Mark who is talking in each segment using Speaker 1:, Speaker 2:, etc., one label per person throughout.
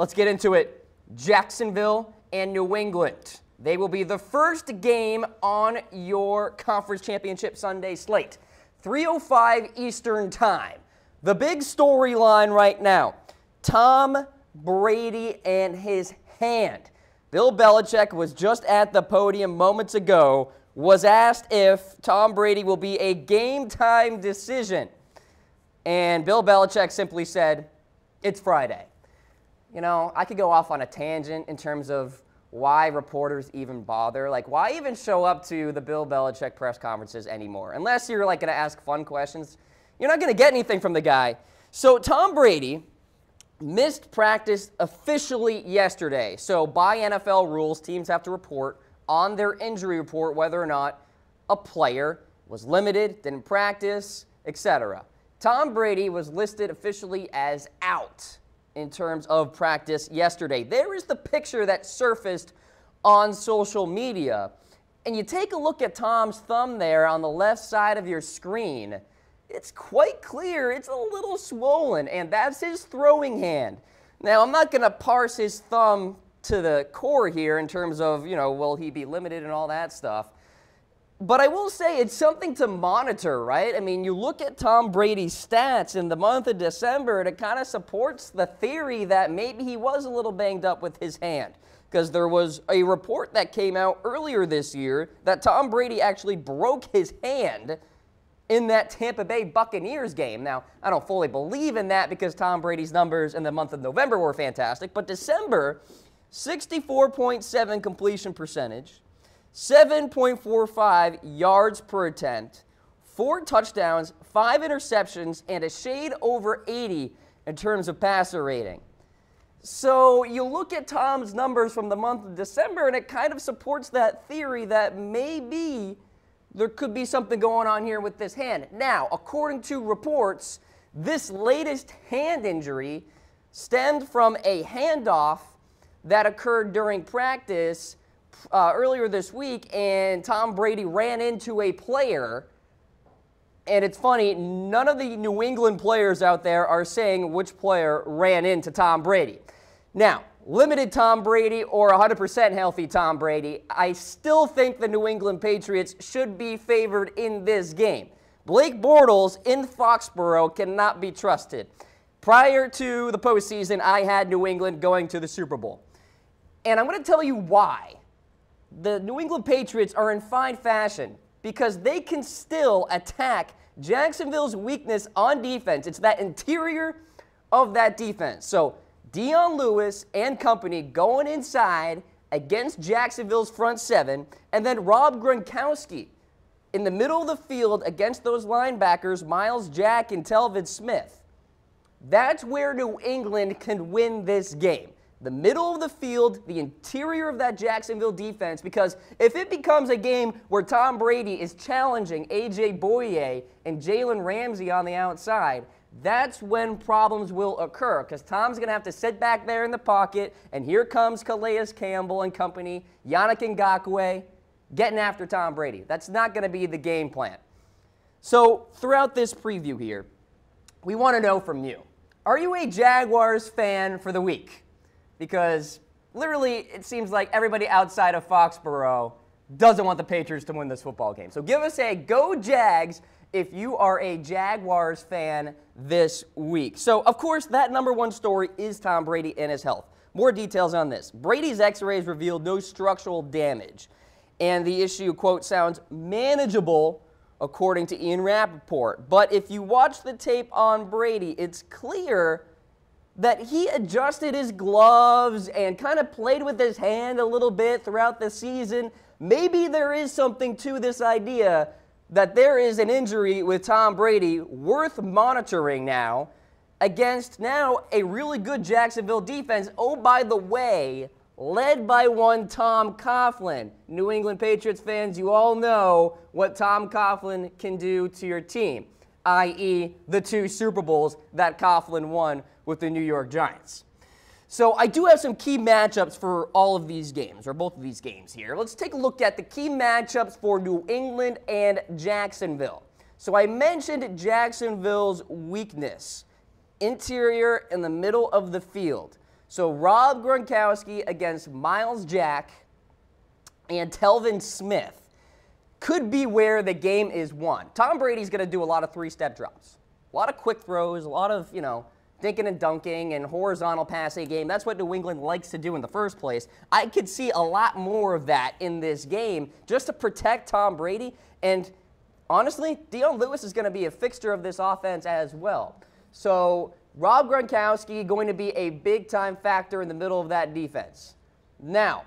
Speaker 1: Let's get into it. Jacksonville and New England. They will be the first game on your Conference Championship Sunday slate. 3:05 Eastern Time. The big storyline right now, Tom Brady and his hand. Bill Belichick was just at the podium moments ago, was asked if Tom Brady will be a game-time decision. And Bill Belichick simply said, it's Friday. You know, I could go off on a tangent in terms of why reporters even bother. Like, why even show up to the Bill Belichick press conferences anymore? Unless you're, like, going to ask fun questions, you're not going to get anything from the guy. So Tom Brady missed practice officially yesterday. So by NFL rules, teams have to report on their injury report whether or not a player was limited, didn't practice, etc. Tom Brady was listed officially as out in terms of practice yesterday. There is the picture that surfaced on social media. And you take a look at Tom's thumb there on the left side of your screen. It's quite clear it's a little swollen, and that's his throwing hand. Now, I'm not going to parse his thumb to the core here in terms of, you know, will he be limited and all that stuff. But I will say it's something to monitor, right? I mean, you look at Tom Brady's stats in the month of December, and it kind of supports the theory that maybe he was a little banged up with his hand. Because there was a report that came out earlier this year that Tom Brady actually broke his hand in that Tampa Bay Buccaneers game. Now, I don't fully believe in that because Tom Brady's numbers in the month of November were fantastic, but December, 64.7 completion percentage, 7.45 yards per attempt, 4 touchdowns, 5 interceptions, and a shade over 80 in terms of passer rating. So you look at Tom's numbers from the month of December, and it kind of supports that theory that maybe there could be something going on here with this hand. Now, according to reports, this latest hand injury stemmed from a handoff that occurred during practice earlier this week, and Tom Brady ran into a player. And it's funny, none of the New England players out there are saying which player ran into Tom Brady. Now, limited Tom Brady or 100% healthy Tom Brady, I still think the New England Patriots should be favored in this game. Blake Bortles in Foxborough cannot be trusted. Prior to the postseason, I had New England going to the Super Bowl. And I'm going to tell you why. The New England Patriots are in fine fashion because they can still attack Jacksonville's weakness on defense. It's that interior of that defense. So Dion Lewis and company going inside against Jacksonville's front seven, and then Rob Gronkowski in the middle of the field against those linebackers, Miles Jack and Telvin Smith. That's where New England can win this game. The middle of the field, the interior of that Jacksonville defense, because if it becomes a game where Tom Brady is challenging A.J. Bouye and Jalen Ramsey on the outside, that's when problems will occur, because Tom's going to have to sit back there in the pocket, and here comes Calais Campbell and company, Yannick Ngakoue, getting after Tom Brady. That's not going to be the game plan. So throughout this preview here, we want to know from you, are you a Jaguars fan for the week? Because literally it seems like everybody outside of Foxborough doesn't want the Patriots to win this football game. So give us a go Jags if you are a Jaguars fan this week. So, of course, that number one story is Tom Brady and his health. More details on this. Brady's x-rays revealed no structural damage. And the issue, quote, sounds manageable, according to Ian Rappaport. But if you watch the tape on Brady, it's clear that he adjusted his gloves and kind of played with his hand a little bit throughout the season. Maybe there is something to this idea that there is an injury with Tom Brady worth monitoring now against now a really good Jacksonville defense. Oh, by the way, led by one Tom Coughlin. New England Patriots fans, you all know what Tom Coughlin can do to your team, i.e. the 2 Super Bowls that Coughlin won with the New York Giants. So I do have some key matchups for all of these games, or both of these games here. Let's take a look at the key matchups for New England and Jacksonville. So I mentioned Jacksonville's weakness, interior in the middle of the field. So Rob Gronkowski against Miles Jack and Telvin Smith could be where the game is won. Tom Brady's going to do a lot of three-step drops, a lot of quick throws, a lot of, dinking and dunking and horizontal passing game. That's what New England likes to do in the first place. I could see a lot more of that in this game just to protect Tom Brady. And honestly, Dion Lewis is going to be a fixture of this offense as well. So Rob Gronkowski going to be a big-time factor in the middle of that defense. Now,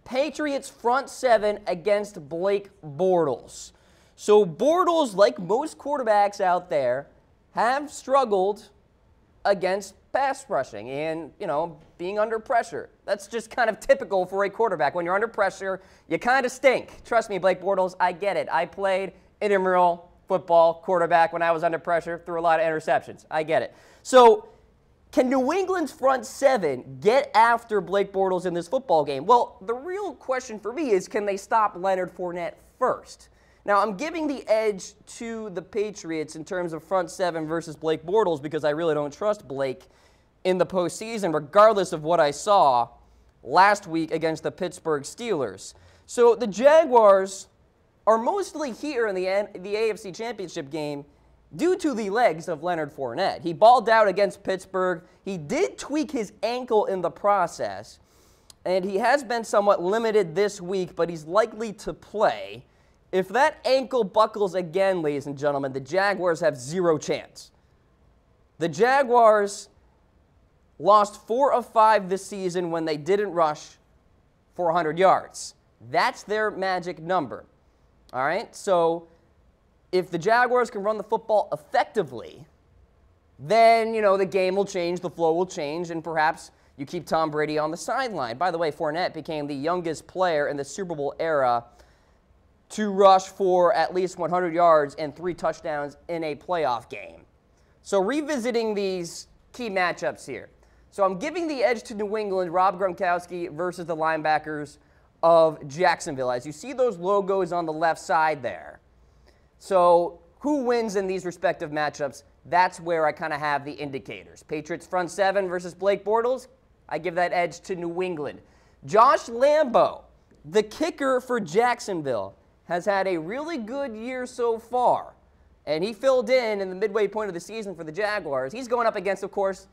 Speaker 1: Patriots front seven against Blake Bortles. So Bortles, like most quarterbacks out there, have struggled against pass rushing and, being under pressure. That's just kind of typical for a quarterback. When you're under pressure, you kind of stink. Trust me, Blake Bortles, I get it. I played intramural football quarterback when I was under pressure, threw a lot of interceptions. I get it. So can New England's front seven get after Blake Bortles in this football game? Well, the real question for me is, can they stop Leonard Fournette first? Now, I'm giving the edge to the Patriots in terms of front seven versus Blake Bortles because I really don't trust Blake in the postseason, regardless of what I saw last week against the Pittsburgh Steelers. So the Jaguars are mostly here in the AFC Championship game due to the legs of Leonard Fournette. He balled out against Pittsburgh. He did tweak his ankle in the process, and he has been somewhat limited this week, but he's likely to play. If that ankle buckles again, ladies and gentlemen, the Jaguars have zero chance. The Jaguars lost 4 of 5 this season when they didn't rush for 100 yards. That's their magic number. All right? So if the Jaguars can run the football effectively, then, the game will change, the flow will change, and perhaps you keep Tom Brady on the sideline. By the way, Fournette became the youngest player in the Super Bowl era to rush for at least 100 yards and 3 touchdowns in a playoff game. So revisiting these key matchups here. So I'm giving the edge to New England, Rob Gronkowski versus the linebackers of Jacksonville. As you see those logos on the left side there. So who wins in these respective matchups? That's where I kind of have the indicators. Patriots front seven versus Blake Bortles. I give that edge to New England. Josh Lambo, the kicker for Jacksonville, has had a really good year so far, and he filled in the midway point of the season for the Jaguars. He's going up against, of course,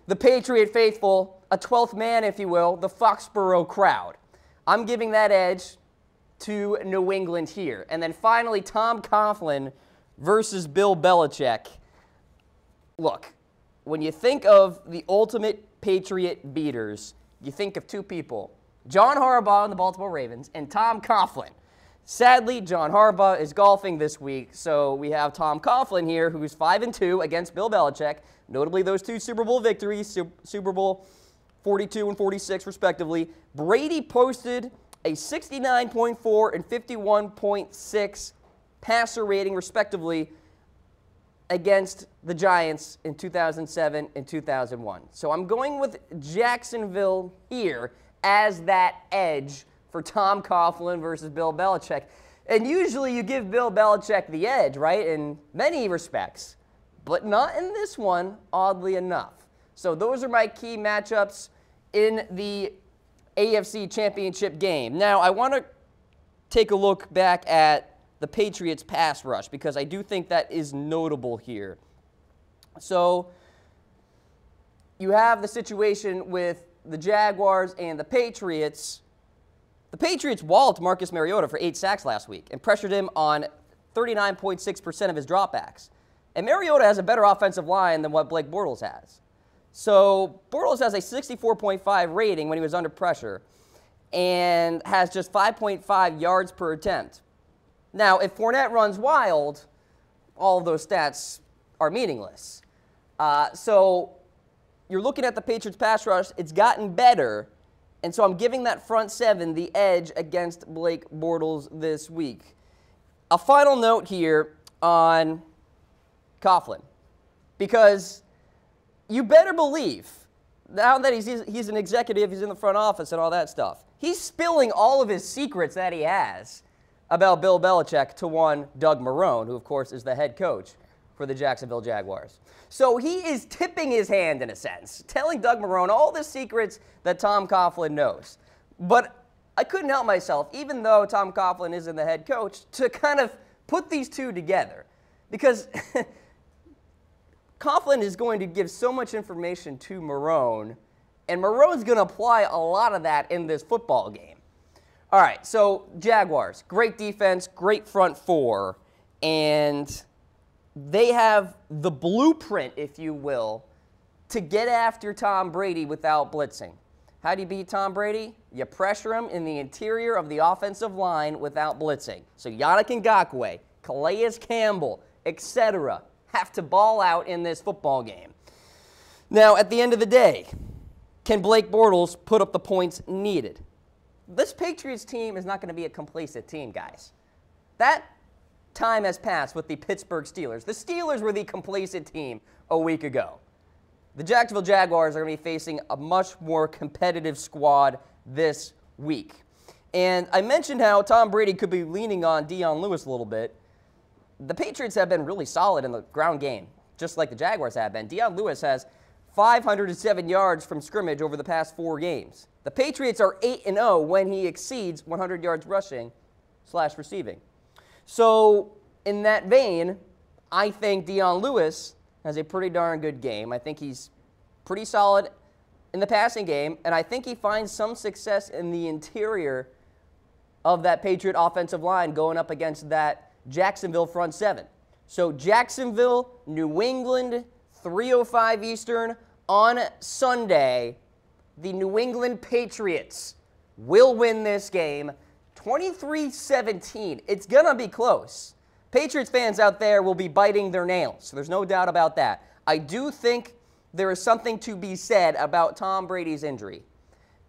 Speaker 1: the Patriot faithful, a 12th man, if you will, the Foxborough crowd. I'm giving that edge to New England here. And then finally, Tom Coughlin versus Bill Belichick. Look, when you think of the ultimate Patriot beaters, you think of 2 people, John Harbaugh and the Baltimore Ravens and Tom Coughlin. Sadly, John Harbaugh is golfing this week, so we have Tom Coughlin here, who's 5-2 against Bill Belichick, notably those 2 Super Bowl victories, Super Bowl 42 and 46 respectively. Brady posted a 69.4 and 51.6 passer rating respectively against the Giants in 2007 and 2001. So I'm going with Jacksonville here as that edge for Tom Coughlin versus Bill Belichick. And usually you give Bill Belichick the edge, right, in many respects, but not in this one, oddly enough. So those are my key matchups in the AFC Championship game. Now, I want to take a look back at the Patriots pass rush because I do think that is notable here. So you have the situation with the Jaguars and the Patriots. The Patriots walloped Marcus Mariota for 8 sacks last week and pressured him on 39.6% of his dropbacks. And Mariota has a better offensive line than what Blake Bortles has. So Bortles has a 64.5 rating when he was under pressure and has just 5.5 yards per attempt. Now, if Fournette runs wild, all of those stats are meaningless. So you're looking at the Patriots pass rush. It's gotten better. And so I'm giving that front seven the edge against Blake Bortles this week. A final note here on Coughlin, because you better believe, now that he's an executive, he's in the front office and all that stuff, he's spilling all of his secrets that he has about Bill Belichick to one Doug Morrone, who, of course, is the head coach for the Jacksonville Jaguars. So he is tipping his hand, in a sense, telling Doug Morrone all the secrets that Tom Coughlin knows. But I couldn't help myself, even though Tom Coughlin isn't the head coach, to kind of put these two together. Because Coughlin is going to give so much information to Morrone, and Morrone's going to apply a lot of that in this football game. All right, so Jaguars, great defense, great front four, and they have the blueprint, if you will, to get after Tom Brady without blitzing. How do you beat Tom Brady? You pressure him in the interior of the offensive line without blitzing. So Yannick Ngakoue, Calais Campbell, etc. have to ball out in this football game. Now, at the end of the day, can Blake Bortles put up the points needed? This Patriots team is not going to be a complacent team, guys. That time has passed with the Pittsburgh Steelers. The Steelers were the complacent team a week ago. The Jacksonville Jaguars are going to be facing a much more competitive squad this week. And I mentioned how Tom Brady could be leaning on Dion Lewis a little bit. The Patriots have been really solid in the ground game, just like the Jaguars have been. Dion Lewis has 507 yards from scrimmage over the past 4 games. The Patriots are 8-0 when he exceeds 100 yards rushing / receiving. So in that vein, I think Dion Lewis has a pretty darn good game. I think he's pretty solid in the passing game, and I think he finds some success in the interior of that Patriot offensive line going up against that Jacksonville front seven. So Jacksonville, New England, 3:05 Eastern on Sunday. The New England Patriots will win this game 23-17. It's going to be close. Patriots fans out there will be biting their nails, so there's no doubt about that. I do think there is something to be said about Tom Brady's injury,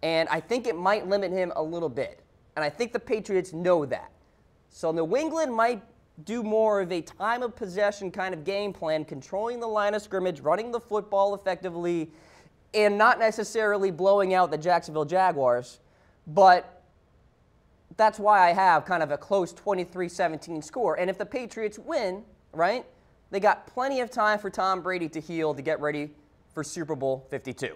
Speaker 1: and I think it might limit him a little bit, and I think the Patriots know that. So New England might do more of a time of possession kind of game plan, controlling the line of scrimmage, running the football effectively, and not necessarily blowing out the Jacksonville Jaguars, but that's why I have kind of a close 23-17 score. And if the Patriots win, right, they got plenty of time for Tom Brady to heal to get ready for Super Bowl 52.